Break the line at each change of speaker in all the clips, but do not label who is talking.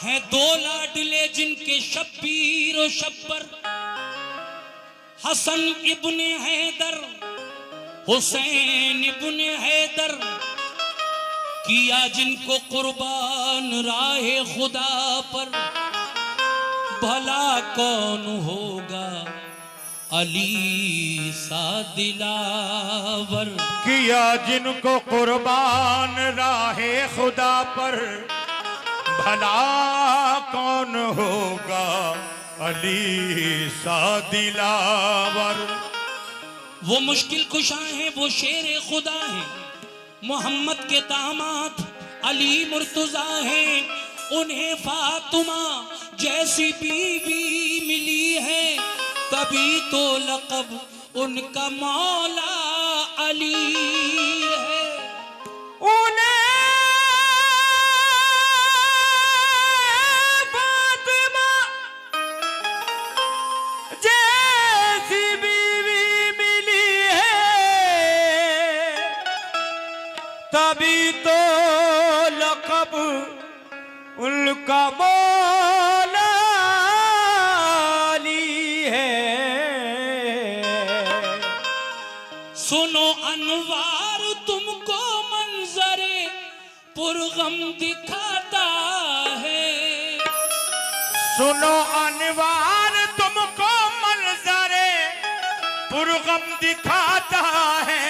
हैं दो लाडले जिनके शब्बीर और शब्बर, हसन इब्ने हैदर, हुसैन इब्ने हैदर, किया जिनको कुर्बान राहे खुदा पर, भला कौन होगा अली सा दिलावर।
किया जिनको कुर्बान राहे खुदा पर, भला कौन होगा अली सा दिलावर।
वो मुश्किल कुशा है, वो शेर खुदा है, मोहम्मद के दामाद अली मुर्तजा है। उन्हें फातिमा जैसी बीवी मिली है, तभी तो लक़ब उनका मौला अली है।
उन्हें फातिमा जैसी बीवी मिली है, तभी तो लक़ब उनका मौला अली है।
सुनो अनवार तुमको मंजरे पुरगम दिखाता है।
सुनो अनवार तुमको मंजरे पुरगम दिखाता है।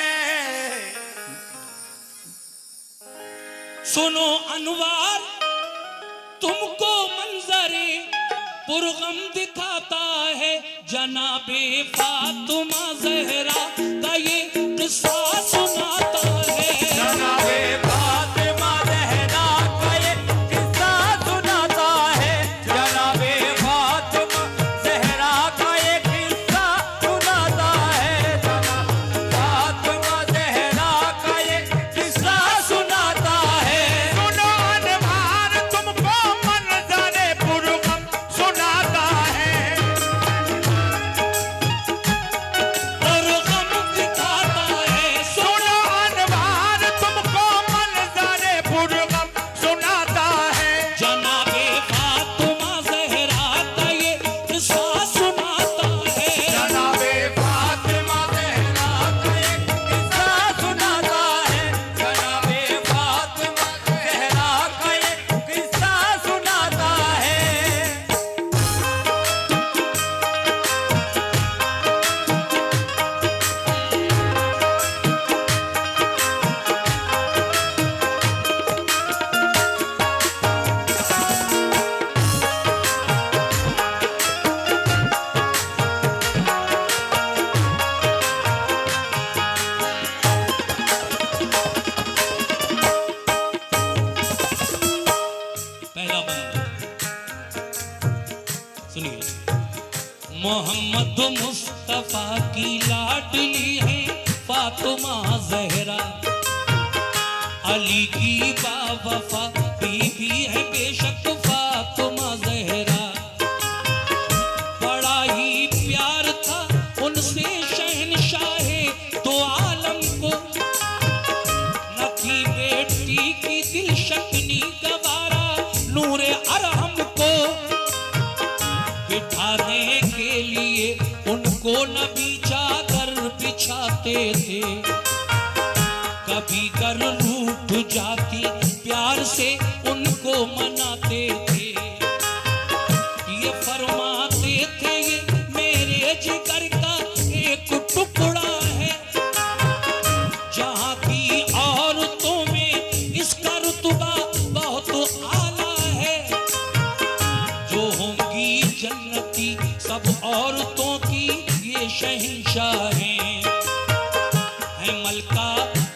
सुनो अनवार तुमको मंजरे पुरगम दिखाता है। जनाबे फातिमा ज़हरा का ये किस्सा सुनाता है।
जनाबे फातिमा ज़हरा का ये किस्सा सुनाता है। जनाबे फातिमा ज़हरा का ये किस्सा सुनाता है। फातिमा ज़हरा का ये किस्सा सुनाता है। सुनो अनवार तुमको मंज़रे पुरगम सुनाता है।
पुरगम दिखाता है।
सुनो अनवार तुमको मंज़रे पुरगम सुनाता है।
जनाबे फातिमा ज़हरा का ये किस्सा सुनाता है।
जनाबे फातिमा ज़हरा का ये किस्सा सुनाता है। जनाबे फातिमा ज़हरा का ये किस्सा सुनाता है।
पहला बंदा सुनिए। मोहम्मद मुस्तफा की लाडली है फातिमा ज़हरा, अली की बावफा बीवी है बेशक फातिमा ज़हरा। बड़ा ही प्यार था उनसे शहनशाहे दो आलम को, न थी बेटी की दिल शक्नी गवारा नूरे अरहम को। बिठाने के लिए उनको नबी चादर बिछाते थे, कभी कर रूठ जाती प्यार से उनको मनाते थे। ये फरमाते थे ये मेरे जिगर का एक टुकड़ा है, जहाँ की औरतों में इसका रुतबा बहुत आला है। जो होंगी जन्नती सब औरतों की ये शहंशाहें हैं। मलका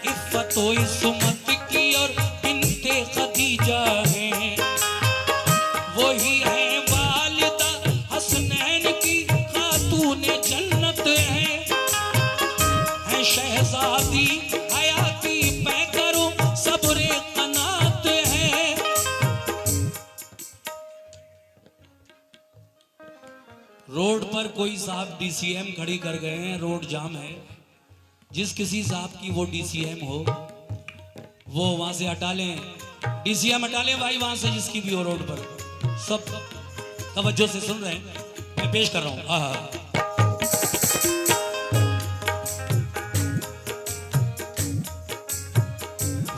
इफ़्फ़त व इस्मत की और बिन्ते खदीजा हैं। वही है वालिदा हसनैन की खातूने जन्नत हैं। शहजादी हयाती पैकरो सबरे कनात हैं। रोड पर कोई साहब डीसीएम खड़ी कर गए हैं, रोड जाम है। जिस किसी साहब की वो डीसीएम हो वो वहां से हटा लें, डीसीएम हटा लें भाई वहां से, जिसकी भी हो रोड पर। सब तवज्जो से सुन रहे हैं, मैं पेश कर रहा हूं। आहा।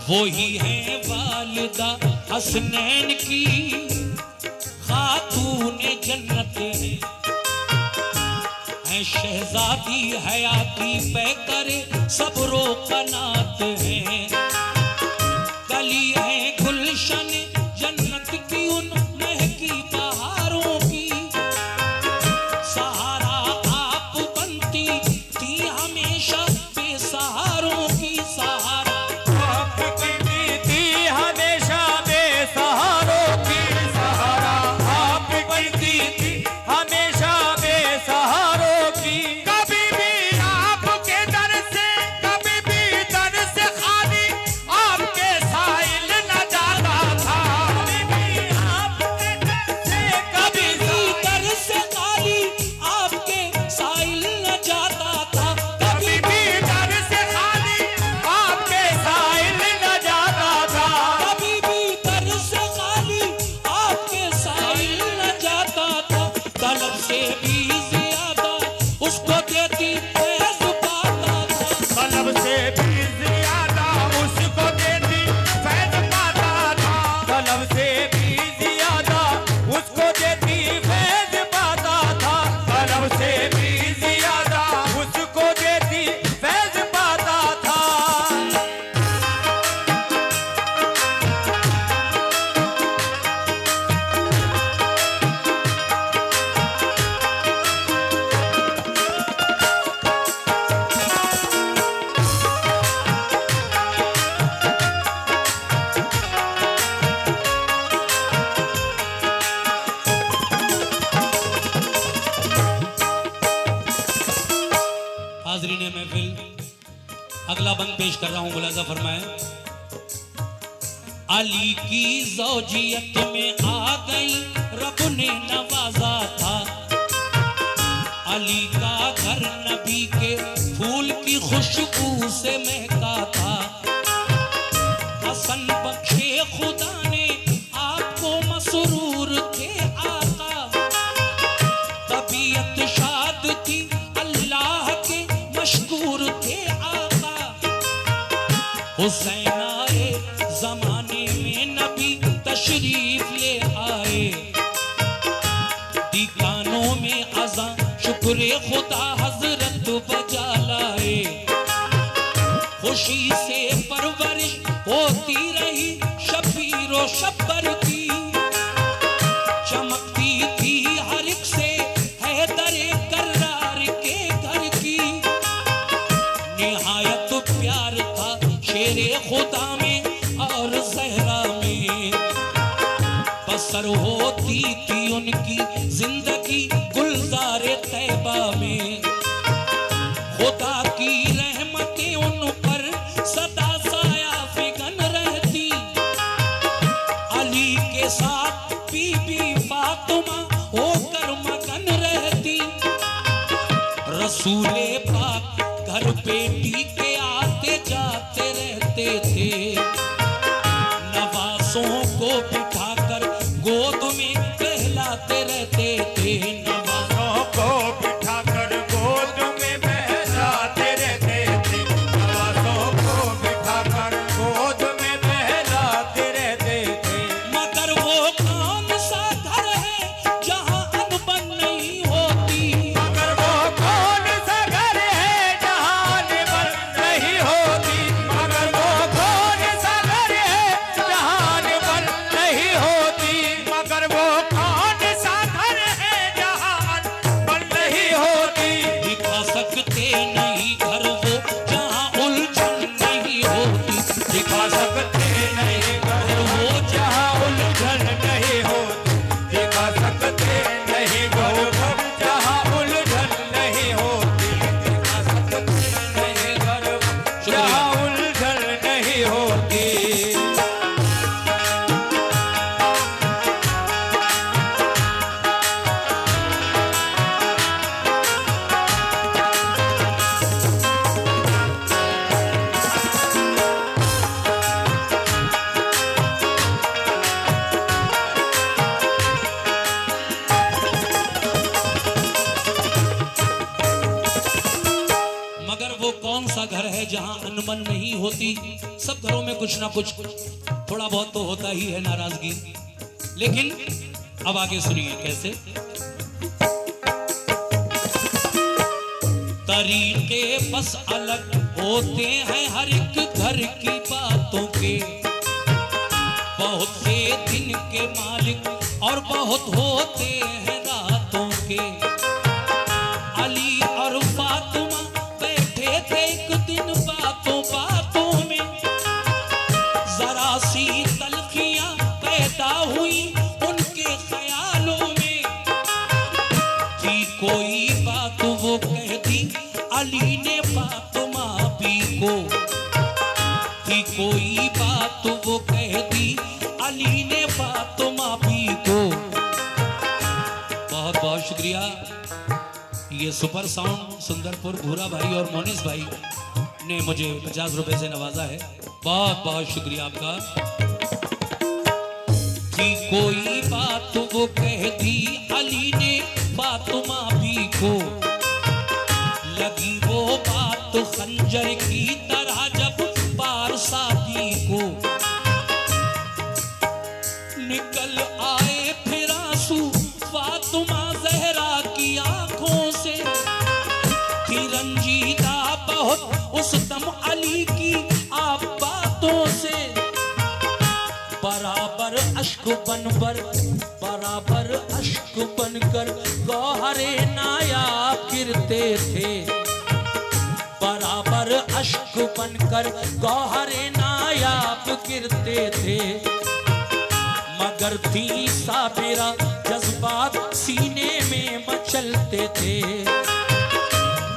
वो ही है वालिदा हसनैन की खातून जन्नत है शहजादी हयाती पे करे सबरो कनात है। कली है गुलशन जन्नत की उन महकी बहारों की, सहारा आप बनती थी हमेशा बेसहारों की। सहारा हाज़रीन महफिल, अगला बंद पेश कर रहा हूं, मुलाज़ा फरमाएं। अली की ज़ौजियत में आ गई रब ने नवाजा था, अली का घर नबी के फूल की खुशबू से महका था। हसन बख्शे खुदा ने आपको मसरूर थे आका, तबीयत शाद थी अल्लाह के मशकूर थे आका। हुसैन आए जमाने में नबी तशरीफ ले आए, दीकानों में अज़ां शुक्र खुदा हजरत बजा लाए। खुशी से परवरिश होती रही शबीरो शब्बर की, चमकती थी हर एक से हैदरे करार के घर की। निहायत प्यार था शेरे खुदा में और ज़हरा में, बसर होती थी उनकी जिंदगी गुलज़ारे तैबा में। खुदा की रहमतें उन पर सदा साया फिगन रहती, अली के साथ बीबी फातिमा होकर मगन रहती। रसूले पाक घर बेटी के आते जाते रहते थे, नवासों को बिठाकर गोद में बहलाते रहते थे। नवासों
को बिठाकर गोद में बहलाते रहते थे, नवासों को बिठाकर गोद में बहलाते रहते थे।
मगर वो कौन सा घर है जहाँ अनबन नहीं होती,
मगर वो कौन सा घर है जहाँ अनबन
जहां अनबन नहीं होती, सब घरों में कुछ ना कुछ थोड़ा बहुत तो होता ही है नाराजगी। लेकिन अब आगे सुनिए कैसे। तरीके बस अलग होते हैं हर एक घर की बातों के, बहुत से दिन के मालिक और बहुत होते हैं रातों के। अली और फातिमा बैठे थे एक दिन बातों बातों में, जरा सी तलखियां पैदा हुई उनके ख्यालों में। थी कोई बात वो कह दी अली ने फातिमा भी को, थी कोई बात वो कह दी अली ने फातिमा भी को। बहुत बहुत शुक्रिया। ये सुपर साउंड सुंदरपुर भूरा भाई और मोनिस भाई ने मुझे 50 रुपए से नवाजा है, बहुत बहुत शुक्रिया आपका। थी कोई बात वो कह दी अली ने फातिमा भी को, लगी वो बात खंजर की तरह जब पार शादी को। निकल आए फिर आंसू फातिमा जहरा की आंखों से, थी रंजीदा बहुत उस दम अली की आप बातों से। बराबर अश्क बनकर बराबर अश्क बनकर गौहरे नायाब गिरते थे, बराबर अश्क बनकर गौहरे नायाब गिरते थे। मगर थी साबिरा जज्बात सीने में मचलते थे,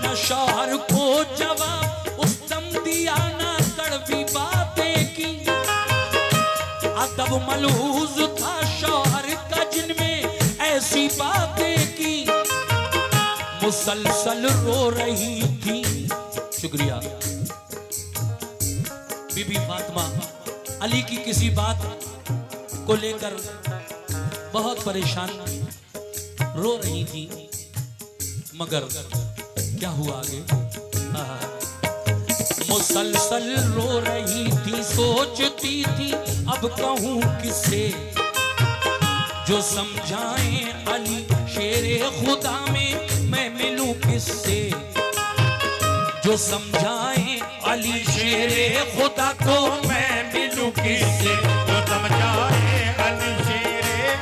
न शौहर को जवाब उस दम दिया न कड़वी बातें की। अदब मलहूज था शौहर का जिनमें ऐसी बातें की, मुसलसल रो रही थी। शुक्रिया। बीबी फातिमा अली की किसी बात को लेकर बहुत परेशान रो रही थी, मगर क्या हुआ आगे। मुसलसल रो रही थी, सोचती थी अब कहूं किससे, जो समझाए अली शेरे खुदा में मैं मिलूं किससे, जो समझाए अली शेरे खुदा को
मैं मिलूं किससे, जो समझाए अली शेरे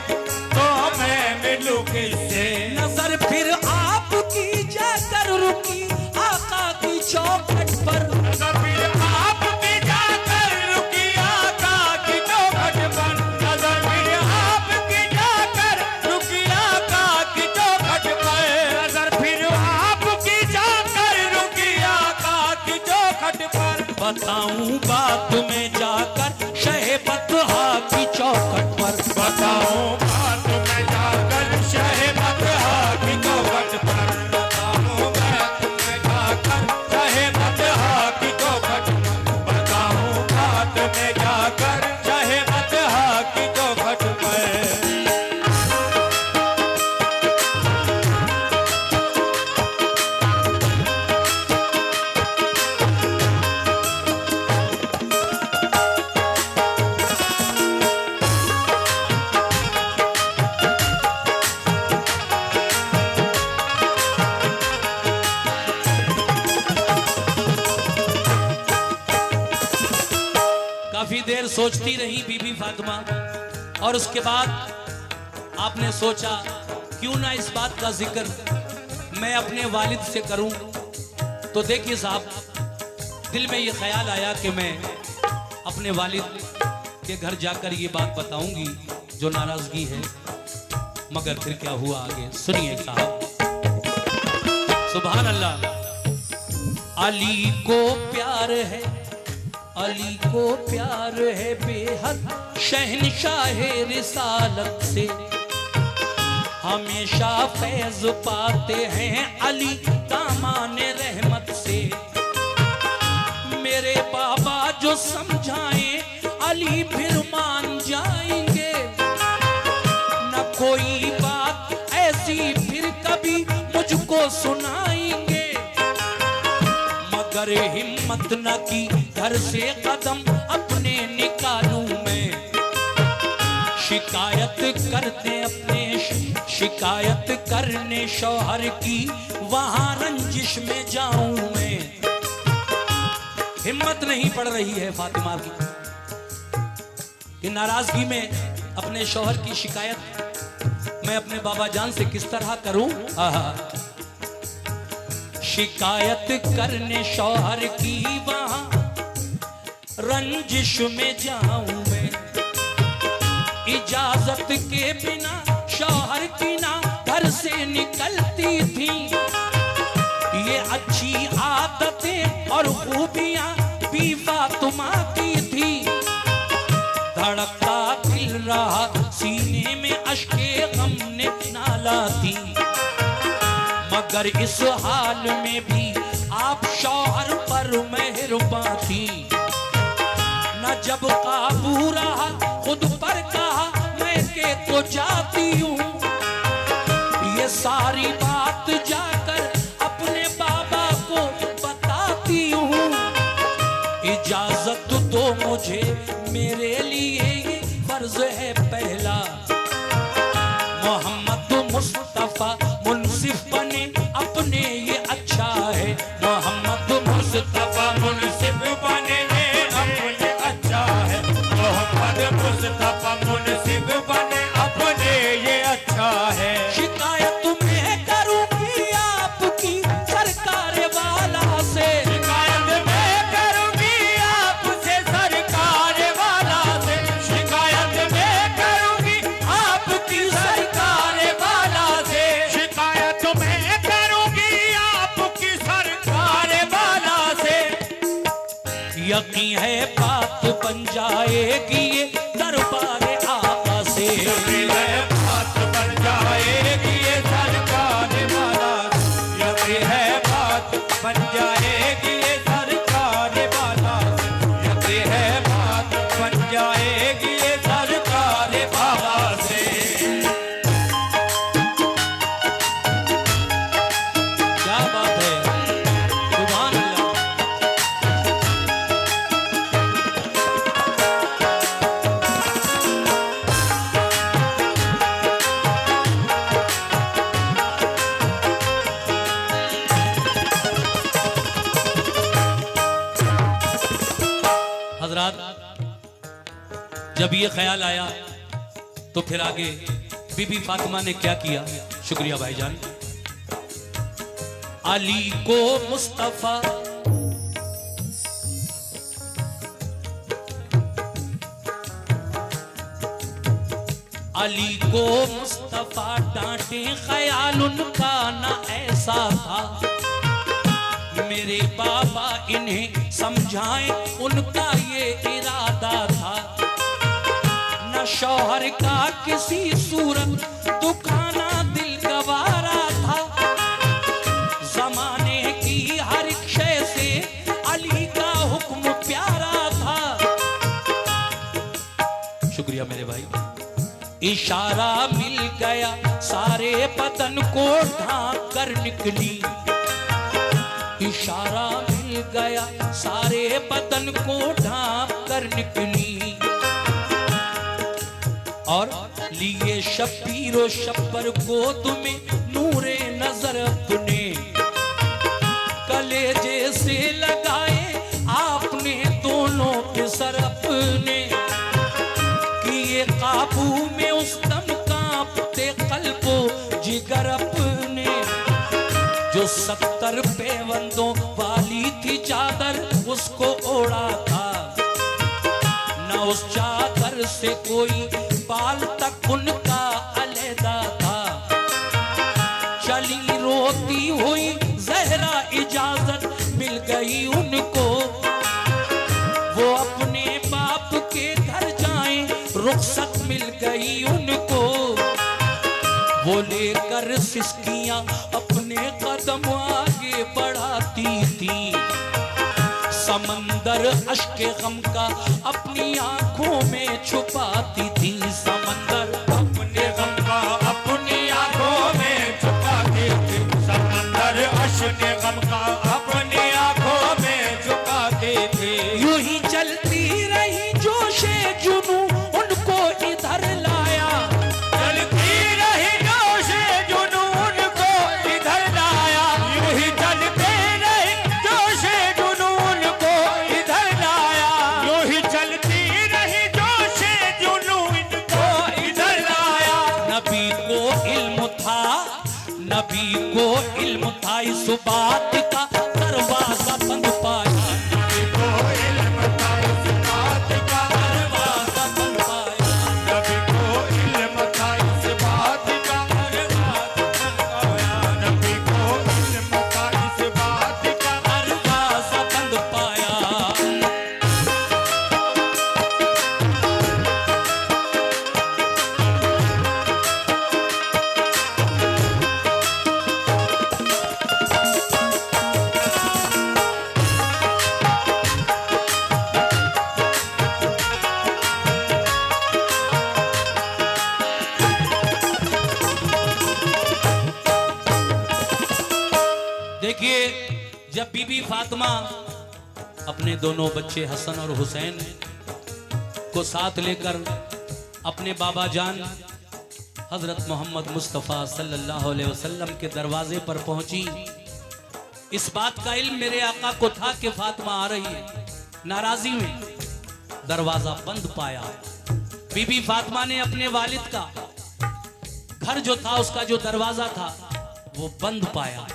तो मैं मिलूं किससे।
नजर फिर आपकी जाकर रुकी आका की चौखट पर,
नजर फिर आपकी जाकर रुकी आका की चौखट पर, नजर फिर आपकी जाकर रुकी आका की चौखट पर, नजर फिर आपकी जाकर रुकी आका की चौखट पर।
बताऊं बात में जाकर शहबतहा की चौखट पर,
बताऊं बात में जाकर शहबतहा की चौखट पर, बताऊं बात में जाकर शहबतहा की चौखट पर, बताऊं बात में जाकर शहबतहा की चौखट पर।
काफी देर सोचती रही बीबी फातिमा, और उसके बाद आपने सोचा क्यों ना इस बात का जिक्र मैं अपने वालिद से करूं। तो देखिए साहब, दिल में ये ख्याल आया कि मैं अपने वालिद के घर जाकर ये बात बताऊंगी जो नाराजगी है। मगर फिर क्या हुआ आगे सुनिए साहब। सुभान अल्लाह। अली को प्यार है, अली को प्यार है बेहद शहनशाह रिसालत से, हमेशा फैज पाते हैं अली दामान रहमत से। मेरे बाबा जो समझाएं अली फिर मान जाएंगे, न कोई बात ऐसी फिर कभी मुझको सुनाएंगे। मगर हिम्मत न की घर से कदम अपने निकालूं मैं। शिकायत करने शौहर की वहां रंजिश में जाऊं मैं। हिम्मत नहीं पड़ रही है फातिमा की कि नाराजगी में अपने शौहर की शिकायत मैं अपने बाबा जान से किस तरह करूं। शिकायत करने शौहर की वहां रंजिश में जाऊं मैं। इजाजत के बिना शौहर की ना घर से निकलती थी। ये अच्छी आदतें और खूबियां भी फातिमा की थी। धड़कता दिल रहा सीने में अश्के गम ने नाला थी। मगर इस हाल में भी आप शौहर पर मेहरबान थी। न जब काबू रहा खुद पर कहा मैं के तो जाती हूँ। ये सारी बात जाकर अपने बाबा को बताती हूँ। इजाजत दो मुझे मेरे लिए ये फर्ज है पहला। मोहम्मद मुस्तफा मुनसिफ बने अपने ये अच्छा है। मोहम्मद मुस्तफा
मुनसिफ बने अपने अच्छा है। मोहम्मद मुस्तफा मुनसिफ बने अपने ये अच्छा है।
शिकायत मैं करूंगी आपकी सरकार वाला से।
शिकायत मैं करूंगी आपसे सरकार वाला से। शिकायत मैं करूंगी आपकी सरकार वाला से। शिकायत मैं करूंगी आपकी सरकार वाला से।
यकीन है बात बन जाएगी ये दरबार आका से।
यकीन है बात बन जाएगी ये सरकार वाला से। यकीन है बात बन जाएगी ये सरकार वाला से। यकीन है बात बन जाएगी ये सरकार वाला से।
क्या बात है, सुभान अल्लाह। हजरात, जब ये ख्याल आया तो फिर आगे बीबी फातिमा ने क्या किया। शुक्रिया भाईजान। अली को मुस्तफा अली को मुस्तफा डांटे ख्याल उनका ना ऐसा था। मेरे बाबा इन्हें समझाएं उनका ये इरादा था। न शौहर का किसी सूरत दुखाना दिल गवारा था। जमाने की हर एक शय से अली का हुक्म प्यारा था। शुक्रिया मेरे भाई। इशारा मिल गया सारे बदन को ढांक कर निकली। इशारा मिल गया सारे बदन को ढांक कर निकली। और लिए शब्बीरो शब्बर को तुम्हें नूरे नजर अपने कलेजे से लगाए आपने दोनों के सर अपने। किए काबू में उस दम कांपते कल्बो जिगर अपने। जो 70 पेवंदों वाली थी चादर उसको ओढ़ा था। न उस चादर से कोई बाल तक उनका अलहदा था। चली रोती हुई जहरा इजाजत मिल गई उनको। वो अपने बाप के घर जाएं रुखसत मिल गई उनको। वो लेकर सिसकियां अपने कदम आगे बढ़ाती थी। समंदर अश्के गम का अपनी आंखों में छुपाती थी। समंदर
अपने गम का अपनी आंखों में छुपाती थी। समंदर अश्के गम का अपनी आंखों में
था, नबी को इल्म था इस बात का, दरवाजा बंद पाया।
नबी को इल्म था इस बात का,
दरवाजा बंद पाया।
नबी को इल्म था इस बात का, नबी को इल्म था इस बात का,
दरवाजा बंद पाया। देखिए, जब बीबी फातिमा अपने दोनों बच्चे हसन और हुसैन को साथ लेकर अपने बाबा जान हजरत मोहम्मद मुस्तफ़ा सल्लल्लाहु अलैहि वसल्लम के दरवाजे पर पहुंची, इस बात का इल्म मेरे आका को था कि फातिमा आ रही है। नाराजी में दरवाजा बंद पाया। बीबी फातिमा ने अपने वालिद का घर जो था, उसका जो दरवाजा था वो बंद पाया।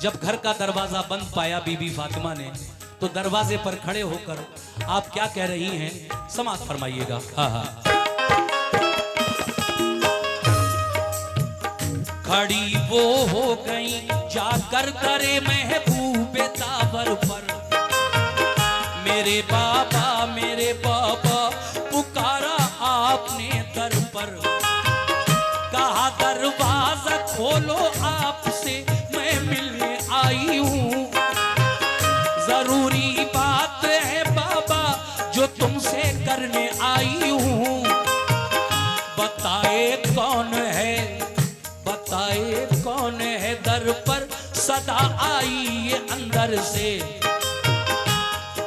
जब घर का दरवाजा बंद पाया बीबी फातिमा ने, तो दरवाजे पर खड़े होकर आप क्या कह रही हैं, समाअत फरमाइएगा। हाँ। खड़ी वो हो गई जाकर करे महबूबे तावर पर, मेरे बाबा पुकारा आपने दर पर, कहा दरवाजा खोलो आपसे मैं मिलने आई हूँ, जरूरी बात है बाबा जो तुमसे करने आई हूँ, बताए कौन है दर पर सदा आई ये अंदर से,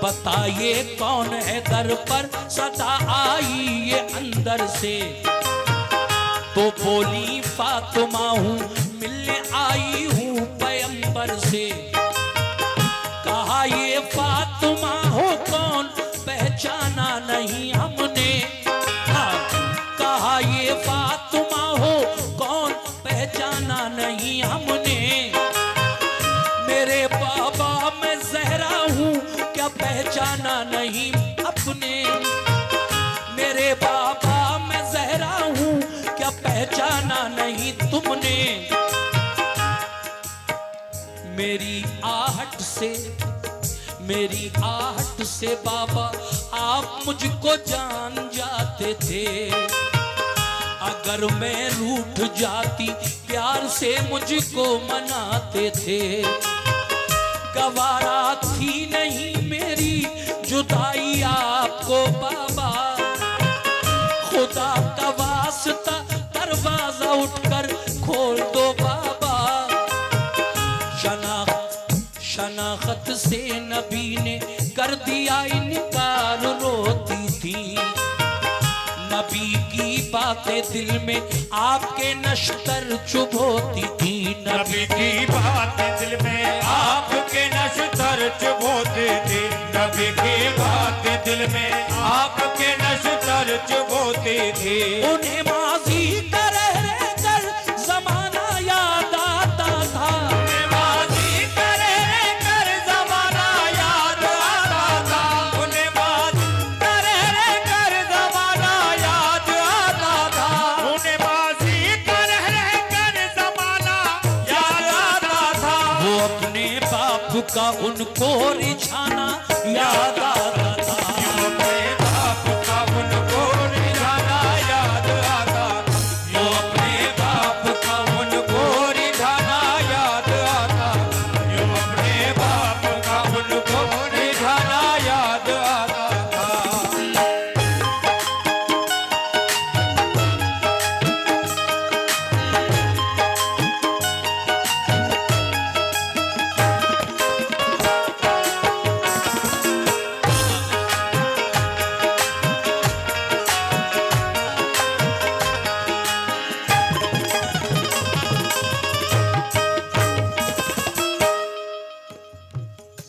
बताइए कौन है दर पर सदा आई ये अंदर से, तो बोली फातिमा हूँ मिलने आई हूँ पैगंबर से, कहा ये फातिमा हो कौन पहचाना नहीं हमने, हाँ, कहा ये फातिमा हो कौन पहचाना नहीं हमने, मेरे बाबा मैं ज़हरा हूँ क्या पहचाना नहीं अपने, मेरे बाबा मैं ज़हरा हूँ क्या पहचाना नहीं तुमने, मेरी आहट से बाबा आप मुझको जान जाते थे, अगर मैं रूठ जाती प्यार से मुझको मनाते थे, गवारा थी नहीं मेरी जुदाई आपको बाबा, खुदा का वास्ता दरवाजा उठकर खोल दो बाबा, शनाख्त से नबी ने कर दिया इनकार रोती थी, नबी की बातें दिल में आपके नश्तर चुभोती थी,
नबी की बातें दिल में आपके नश्तर चुभोती थी, नबी की बातें दिल में आपके नश्तर चुभोती थी,
उन्हें माजी का रह कर जमाना याद आता था,
उन्हें माजी का रह कर जमाना याद आता था, उन्हें माजी का रह कर जमाना याद आता था, उन्हें माजी का रह कर जमाना याद आता था,
वो अपने बाप का उनको रिझाना याद आता था,
अपने बाप का उनको रिझाना याद आता,
वो अपने
बाप का उनको रिझाना याद आता, यो अपने बाप का उनको रिझाना याद आता था।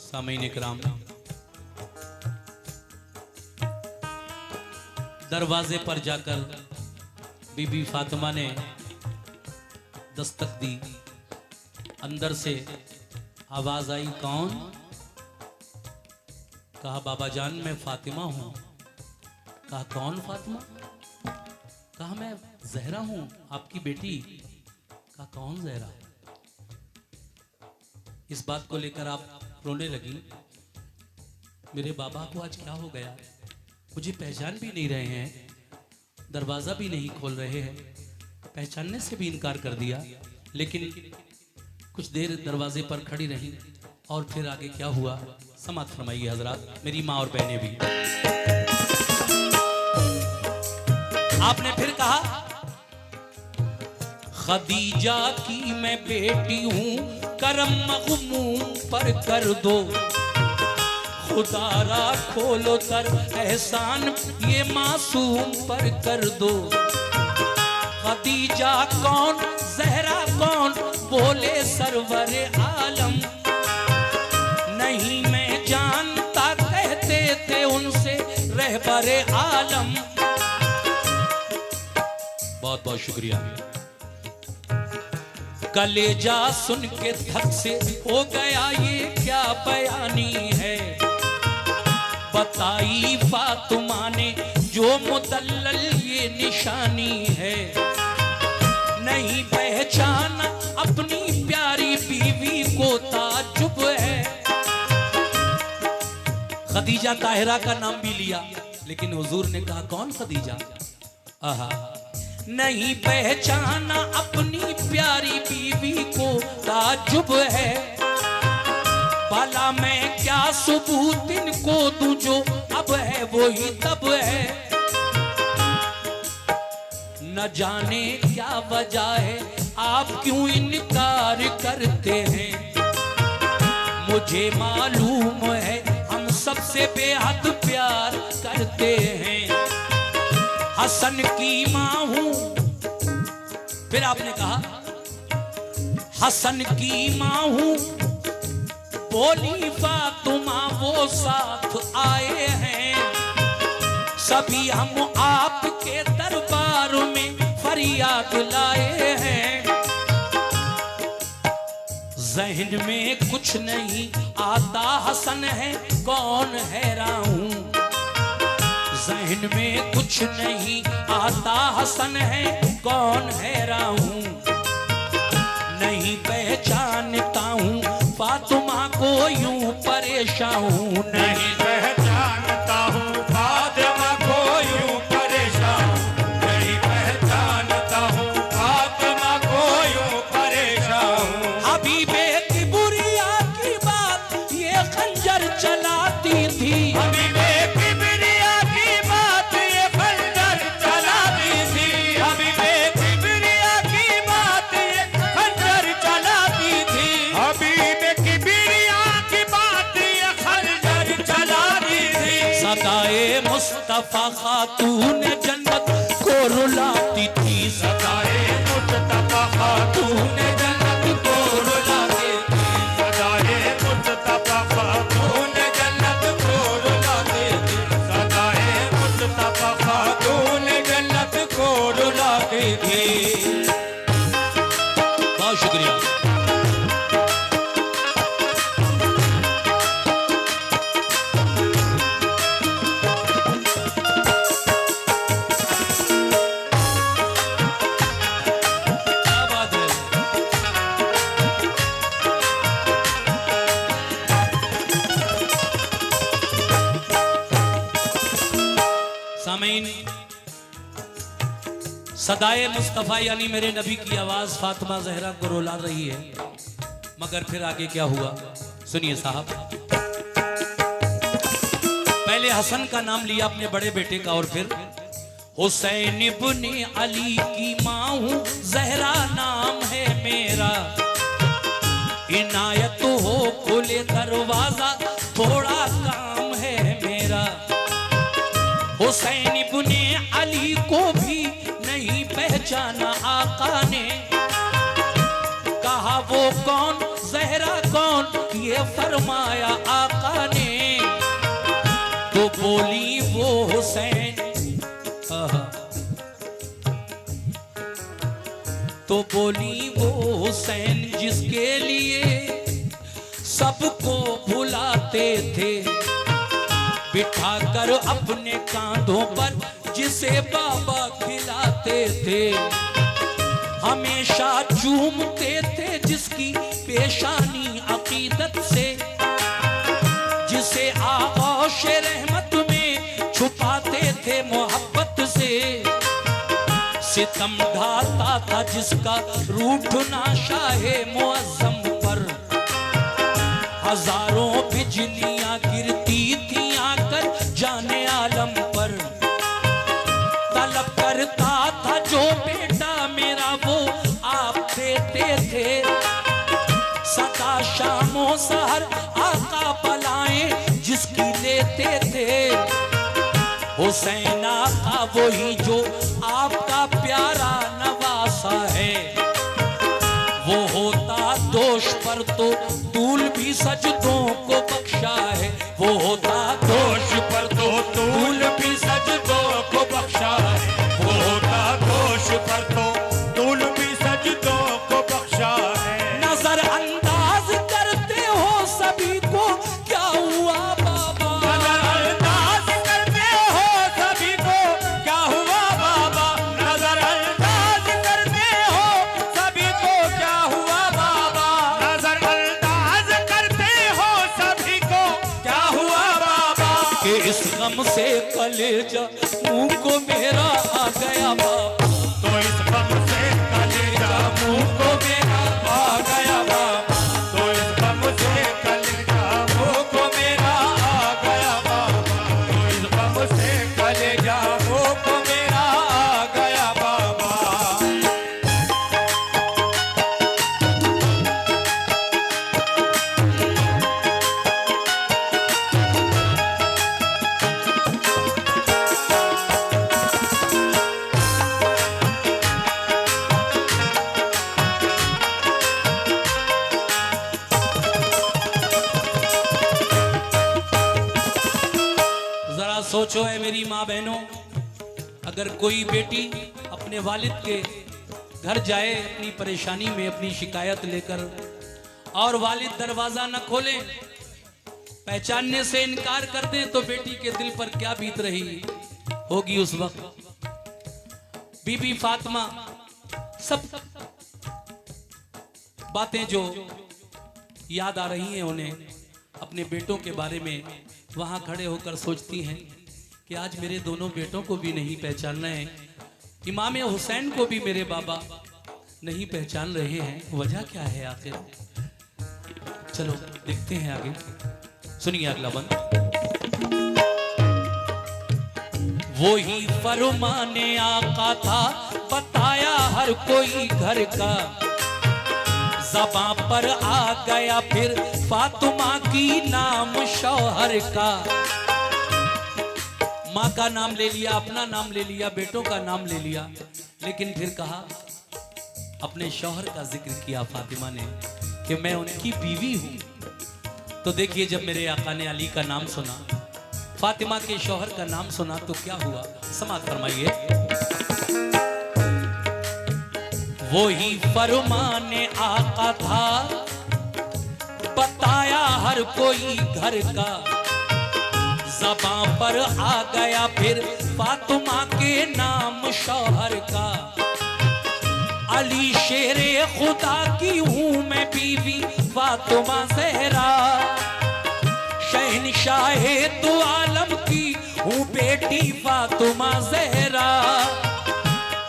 सामीन इकराम, दरवाजे पर जाकर बीबी फातिमा ने दस्तक दी। अंदर से आवाज आई, कौन? कहा बाबा जान मैं फातिमा हूं। कहा कौन फातिमा? कहा मैं जहरा हूं, आपकी बेटी। कहा कौन जहरा? इस बात को लेकर आप रोने लगी। मेरे बाबा को आज क्या हो गया, मुझे पहचान भी नहीं रहे हैं, दरवाजा भी नहीं खोल रहे हैं, पहचानने से भी इनकार कर दिया। लेकिन कुछ देर दरवाजे पर खड़ी रही और फिर आगे क्या हुआ समात फरमाइए हजरात, मेरी माँ और बहनें भी। आपने फिर कहा, खदीजा की मैं बेटी हूं, करम मग़मूम पर कर दो, खुदारा खोलो तर एहसान ये मासूम पर कर दो। खदीजा कौन, जहरा कौन, बोले सरवरे आलम, नहीं मैं जानता कहते थे उनसे रहबरे आलम। बहुत बहुत शुक्रिया। कलेजा सुन के थक से हो गया ये क्या बयानी है, बताई फातिमा ने जो मुदल्लल ये निशानी है, नहीं पहचाना अपनी प्यारी बीवी को ताजुब है। खदीजा ताहिरा का नाम भी लिया, लेकिन हुजूर ने कहा कौन खदीजा? आहा, नहीं पहचाना अपनी प्यारी बीवी को ताजुब है, भला मैं क्या सबूत इनको दूं, जो अब है वो ही तब है। न जाने क्या वजह है आप क्यों इनकार करते हैं, मुझे मालूम है हम सबसे बेहद प्यार करते हैं। हसन की माँ हूं, फिर आपने कहा हसन की माँ हूं, बोली फातिमा वो साथ आए हैं, सभी हम आपके दरबार में फरियाद लाए हैं। जहन में कुछ नहीं आता हसन है कौन हैरान हूं, जहन में कुछ नहीं आता हसन है कौन हैरान हूं, नहीं पहचानता हूं फातिमा को यूं परेशान हूं,
नहीं पहचानता हूँ फातिमा को यूं परेशान, नहीं पहचानता हूँ फातिमा को यूं परेशान।
हबीबे किबरिया की बात ये खंजर चलाती थी,
हबीबे किबरिया की बात ये खंजर चलाती थी, हबीबे किबरिया की बात ये खंजर चलाती थी, हबीबे किबरिया की बात ये खंजर चलाती थी।
सदाए मुस्तफा खातून जन्नत को रुलाती थी,
सदाए मुस्तफा खातून
जन्नत को रुलाती थी,
सदाए मुस्तफा खातून जन्नत को रुलाते थे, सदाए मुस्तफा खातून जन्नत को रुलाते थे।
बहुत शुक्रिया। क्या बात है। सामीन, सदाए मुस्तफा यानी मेरे नबी की आवाज फातिमा जहरा को रुला रही है, मगर फिर आगे क्या हुआ सुनिए साहब। पहले हसन का नाम लिया अपने बड़े बेटे का, और फिर हुसैन इब्ने अली की माँ हूं, जहरा नाम है मेरा, इनायत हो खुले दरवाजा थोड़ा काम है मेरा। हुसैन इब्ने अली को भी नहीं पहचाना आका ने, कहा वो कौन, जहरा कौन, ये फरमाया आका ने, तो बोली वो हुसैन। तो बोली वो हुसैन जिसके लिए सबको भुलाते थे, बिठाकर अपने कांधों पर जिसे बाबा खिलाते थे, हमेशा चूमते थे जिसकी पेशानी अकीदत से, जिसे आगोश रहमत में छुपाते थे मोहब्बत से, सितम ढाता था जिसका रूठना शाहे मुअज्जम पर, हजारों बिजलियां गिरती थी आकर जाने आलम पर, तलब करता था जो बेटा मेरा वो आप देते थे, सदा शामो सहर आका बलाएं जिसकी लेते थे, हुसैन आका वही जो आपका प्यारा नवासा है, वो होता दोष पर तो तूल भी सजदों को बख्शा है, वो होता दोष पर तो तूल भी सजदों को बख्शा है,
वो होता दोष पर तो तूल भी सजदों को बख्शा है।
नजरअंदाज करते हो सभी को क्या हुआ बाबा,
नजरअंदाज करते हो सभी को क्या हुआ बाबा, नजरअंदाज करते हो सभी को क्या हुआ बाबा, नजरअंदाज करते हो सभी को क्या हुआ बाबा,
कि इस गम से कलेजा मुंह को मेरा आ गया बाबा,
तो इस गम से कलेजा मुंह को मेरा आ गया बाबा, तो इस गम से कलेजा मुंह को मेरा आ गया बाबा, तो इस गम से कलेजा मुंह को मेरा आ गया बाबा।
जरा सोचो है मेरी माँ बहनों, अगर कोई बेटी अपने वालिद के घर जाए अपनी परेशानी में अपनी शिकायत लेकर और वालिद दरवाजा न खोले, पहचानने से इनकार कर दें, तो बेटी के दिल पर क्या बीत रही होगी उस वक्त। बीबी फातिमा सब बातें जो याद आ रही हैं उन्हें अपने बेटों के बारे में, वहां खड़े होकर सोचती हैं कि आज मेरे दोनों बेटों को भी नहीं पहचानना है, इमाम हुसैन को भी मेरे बाबा नहीं पहचान रहे हैं, वजह क्या है आखिर। चलो देखते हैं आगे, सुनिए अगला बंद। वो ही फरमाने आका था बताया हर कोई घर का, ज़बां पर आ गया फिर फातिमा की नाम शौहर का। माँ का नाम ले लिया, अपना नाम ले लिया, बेटों का नाम ले लिया, लेकिन फिर कहा अपने शौहर का जिक्र किया फातिमा ने कि मैं उनकी बीवी हूं। तो देखिए जब मेरे आका ने अली का नाम सुना, फातिमा के शौहर का नाम सुना, तो क्या हुआ, समाअत फरमाइए। वो ही फरमाने आका था बताया हर कोई घर का, ज़बां पर आ गया फिर फातिमा के नाम शौहर का। अली शेरे खुदा की हूँ मैं बीवी फातिमा ज़हरा, शहनशाहे दो आलम की हूँ बेटी फातिमा ज़हरा।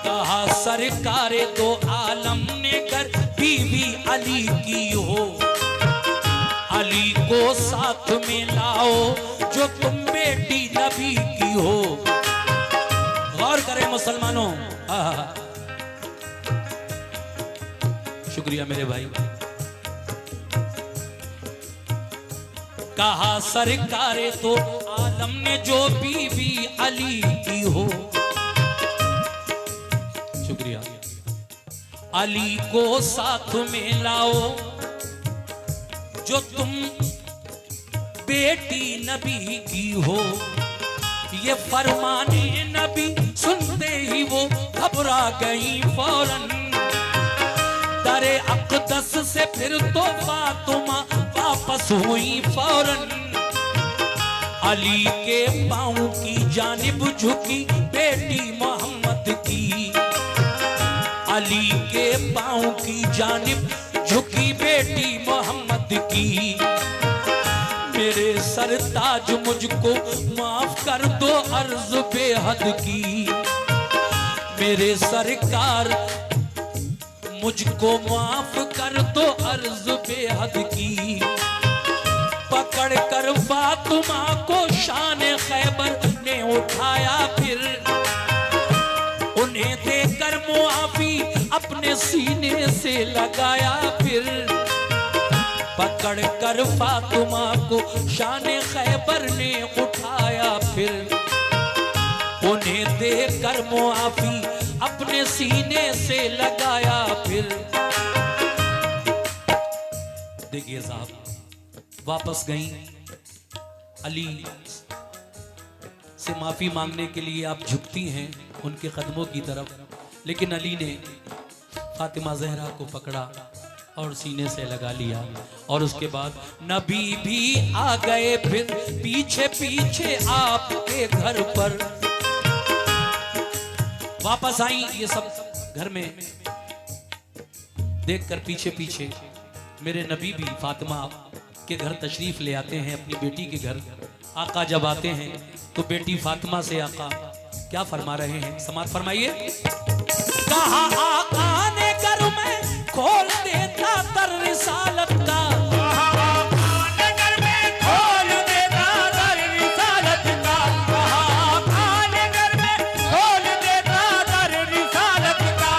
कहा सरकारे दो आलम ने कर बीवी अली की हो, अली को साथ में लाओ जो तुम बेटी नबी की हो। गौर करें मुसलमानों, शुक्रिया मेरे भाई। कहा सरकारे तो आलम ने जो बीवी अली की हो, शुक्रिया। अली को साथ में लाओ जो तुम बेटी नबी की हो। ये फरमाने नबी सुनते ही वो घबरा गई फौरन, उससे फिर तो फातिमा वापस हुई फौरन। अली के पाँव की जानिब झुकी बेटी मोहम्मद की, अली के पाँव की जानिब झुकी बेटी मोहम्मद की। मेरे सरताज मुझको माफ कर दो अर्ज बेहद की, मेरे सरकार मुझको माफ कर दो अर्ज बेहद की। पकड़ कर फातिमा को शान खैबर ने उठाया, फिर उन्हें देकर मुआफी अपने सीने से लगाया। फिर पकड़ कर फातिमा को शान खैबर ने उठाया, फिर उन्हें देकर मुआफी अपने सीने से लगाया। फिर देखिए साहब, वापस गई अली से माफी मांगने के लिए आप झुकती हैं उनके कदमों की तरफ, लेकिन अली ने फातिमा जहरा को पकड़ा और सीने से लगा लिया। और उसके बाद नबी भी आ गए फिर पीछे पीछे आपके घर पर। वापस आई ये सब घर में, देखकर पीछे पीछे मेरे नबी भी फातिमा के घर तशरीफ ले आते हैं, अपनी बेटी के घर। आका जब आते हैं तो बेटी फातिमा से आका क्या फरमा रहे हैं, समात फरमाइए। कहा आका ने घर में खोल देता दर रिसालत का,
खोल देता दर रिसालत का, घर में खोल देता दर रिसालत का,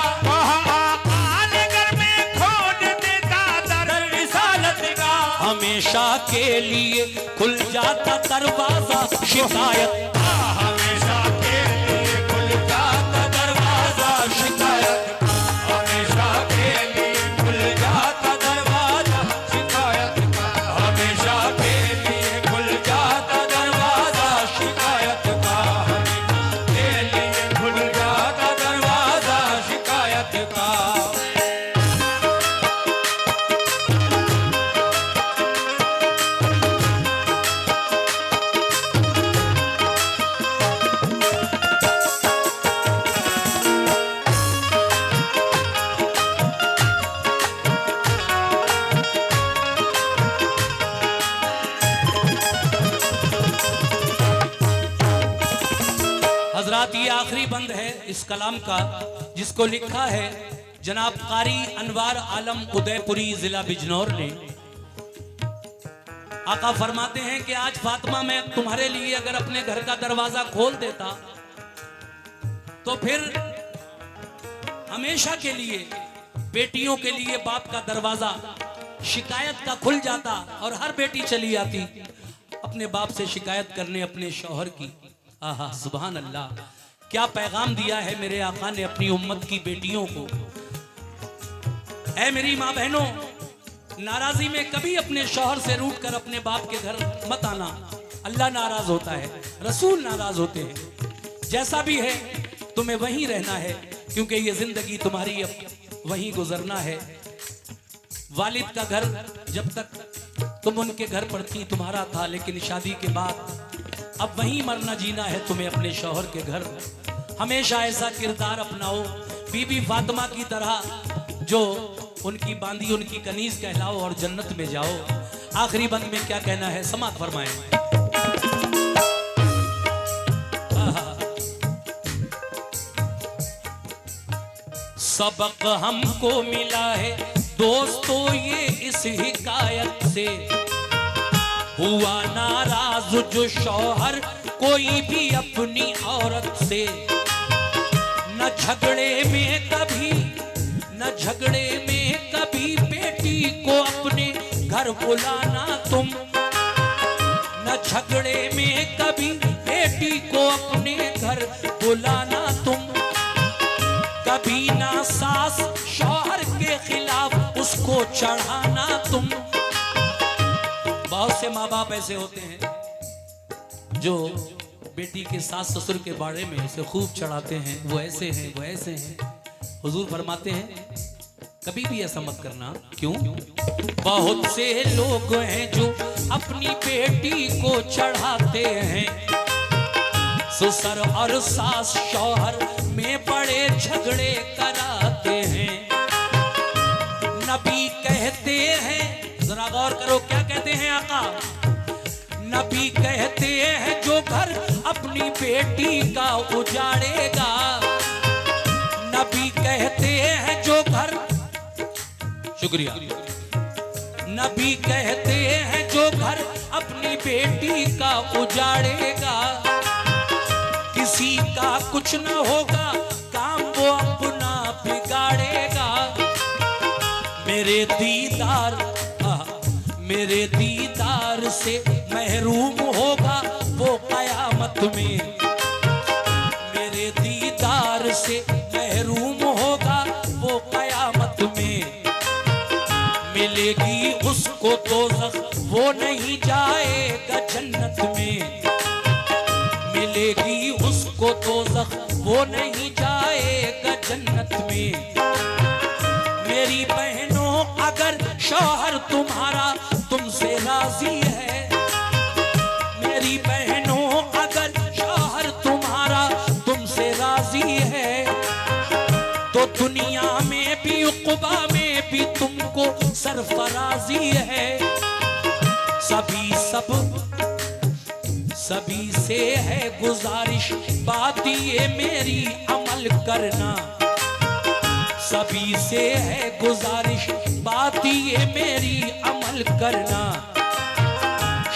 घर में खोल देता दर रिसालत का।
हमेशा के लिए खुल जाता दरवाजा शिकायत,
हमेशा के लिए खुल जाता दरवाजा शिकायत, हमेशा के लिए खुल जाता दरवाजा शिकायत का, हमेशा के लिए खुल जाता दरवाजा शिकायत का, हमेशा के लिए खुल जाता दरवाजा शिकायत का।
हजरात, ये आखिरी बंद है इस कलाम का, जिसको लिखा है जनाब कारी अनवार आलम उदयपुरी, जिला बिजनौर ने। आका फरमाते हैं कि आज फातिमा, मैं तुम्हारे लिए अगर अपने घर का दरवाजा खोल देता तो फिर हमेशा के लिए बेटियों के लिए बाप का दरवाजा शिकायत का खुल जाता और हर बेटी चली आती अपने बाप से शिकायत करने अपने शौहर की। आहा, सुभान अल्लाह, क्या पैगाम दिया है मेरे आका ने अपनी उम्मत की बेटियों को। ऐ मेरी माँ बहनों, नाराजी में कभी अपने शौहर से रूठ कर अपने बाप के घर मत आना। अल्लाह नाराज होता है, रसूल नाराज होते हैं। जैसा भी है तुम्हें वहीं रहना है, क्योंकि ये जिंदगी तुम्हारी अब वहीं गुजरना है। वालिद का घर जब तक तुम उनके घर पर थी तुम्हारा था, लेकिन शादी के बाद अब वहीं मरना जीना है तुम्हें अपने शौहर के घर। हमेशा ऐसा किरदार अपनाओ बीबी फातिमा की तरह, जो उनकी बांदी उनकी कनीज कहलाओ और जन्नत में जाओ। आखिरी बंद में क्या कहना है, समात फरमाएं। सबक हमको मिला है दोस्तों ये इस हिकायत से, हुआ नाराज जो शौहर कोई भी अपनी औरत से। न झगड़े में कभी, न झगड़े में कभी बेटी को अपने घर बुलाना तुम, न झगड़े में कभी बेटी को अपने घर बुलाना तुम। कभी ना सास शौहर के खिलाफ उसको चढ़ाना तुम। बहुत से माँ बाप ऐसे होते हैं जो बेटी के सास ससुर के बारे में उसे खूब चढ़ाते हैं, वो ऐसे हैं वो ऐसे हैं। हुजूर फरमाते हैं कभी भी ऐसा मत करना। क्यों? बहुत से लोग हैं जो अपनी बेटी को चढ़ाते हैं, ससुर और सास शौहर में बड़े झगड़े कराते हैं। नबी कहते हैं, जरा गौर करो क्या कहते हैं आका। नबी कहते हैं जो घर अपनी बेटी का उजाड़ेगा, नबी कहते हैं जो घर, शुक्रिया, नबी कहते हैं जो घर अपनी बेटी का उजाड़ेगा, किसी का कुछ न होगा, काम वो अपना बिगाड़ेगा। मेरे दीदार, मेरे दीदार से महरूम होगा वो कयामत में, मेरे दीदार से महरूम होगा वो कयामत में। मिलेगी उसको दोज़ख, वो नहीं जाएगा जन्नत में। मिलेगी उसको दोज़ख, वो नहीं जाएगा जन्नत में। मेरी बहनों, अगर शौहर तुम्हारा तुमसे राजी है, मेरी बहनों, अगर शौहर तुम्हारा तुमसे राजी है, तो दुनिया में भी उक़बा में भी तुमको सरफराजी है। सभी से है गुजारिश, बात ये मेरी अमल करना। सभी से है गुजारिश, बात ये मेरी अमल करना।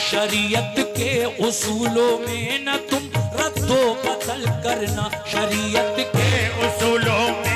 शरीयत के उसूलों में न तुम रद्दो बदल करना, शरीयत के
उसूलों में